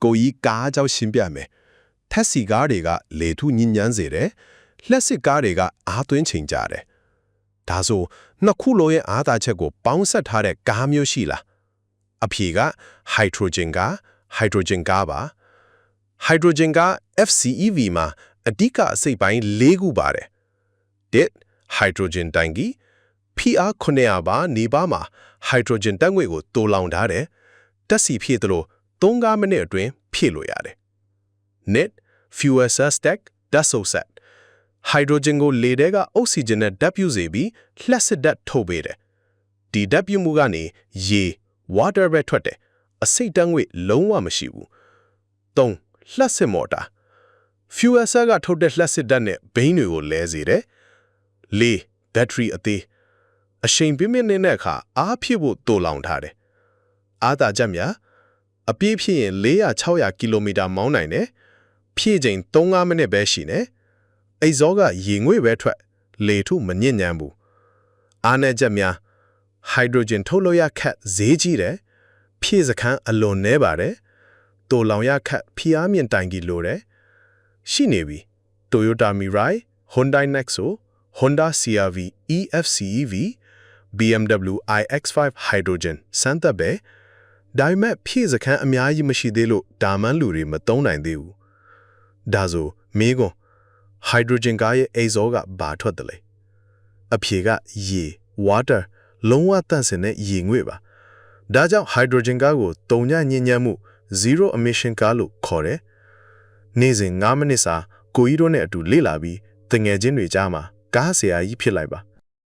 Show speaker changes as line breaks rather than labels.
ကိုကြီးကားကြောင့်ရှင်းပြမယ်ထက်စီကားတွေကလေထုညဉ့်ညမ်းစေတယ်လက်စစ်ကားတွေကအားသွင်းချိန်ကြတယ်ဒါဆိုနှစ်ခုလုံးရဲ့အားသာချက်ကိုပေါင်းစပ်ထားတဲ့ကားမျိုးရှိလားအဖြေက hydrogen ကားပါ hydrogen ကား FCEV မှာအဓိကအစိတ်ပိုင်း၄ခုပါတယ်1 hydrogen တိုင်ကီ PR 900ပါနေပါမှာ hydrogen တက်ငွေ့ကိုတိုးလောင်ထားတယ်တက်စီဖြည့်သလို3-5မိနစ်အတွင်းဖြည့်လို့ရတယ် Net fuel cell stack ဓာတ်စုပ်ဆက် hydrogen ကိုလေထဲက oxygen နဲ့ဓာတ်ပြုစေပြီးလျှက်စစ်ဓာတ်ထုတ်ပေးတယ်ဒီဓာတ်ပြုမှုကနေရေ water ပဲထွက်တယ်အစိတ်ဓာတ်ငွေ့လုံးဝမရှိဘူး3လျှက်စစ်မော်တာ fuel cell ကထုတ်တဲ့လျှက်စစ်ဓာတ်နဲ့ဘိန်းတွေကိုလဲစေတယ်4 battery အသေးအရှိန်ပြင်းပြင်းနေတဲ့အခါအားဖြည့်ဖို့တိုးလောင်ထားတယ်အားသာချက်များအပြည့်ဖြည့်ရင်400-600 ကီလိုမီတာမောင်းနိုင်တယ်ဖြည့်ချိန်3-5မိနစ်ပဲရှိနေအိတ်ဇောကရေငွေ့ပဲထွက်လေထုမညစ်ညမ်းဘူးအားနည်းချက်များ hydrogen ထုတ်လို့ရခက်ဈေးကြီးတယ်ဖြည့်စခန်းအလွန်နည်းပါတယ်တိုလောင်ရခက်ဖိအားမြင့်တိုင်ကြီးလိုတယ်ရှိနေပြီ Toyota Mirai Hyundai Nexo Honda CR-V EFCEV BMW iX5 Hydrogen စမ်းသပ်ပဲဒါပေမဲ့ဖြည့်စခန်းအများကြီးမရှိသေးလို့ဒါမှန်းလူတွေမသုံးနိုင်သေးဘူးဒါဆိုမေးခွန်း hydrogen ကားရဲ့အိတ်ဇောကဘာထွက်တယ်လဲအဖြေကရေ water လုံးဝတန့်စင်တဲ့ရေငွေ့ပါဒါကြောင့် hydrogen ကားကိုတုံညညဉ့်ညမ်းမှု zero emission ကားလို့ခေါ်တယ်နေ့စဉ်9မိနစ်စာကိုကြီးတို့နဲ့အတူလေ့လာပြီးတငယ်ချင်းတွေကြားမှာကားဆရာကြီးဖြစ်လိုက်ပါ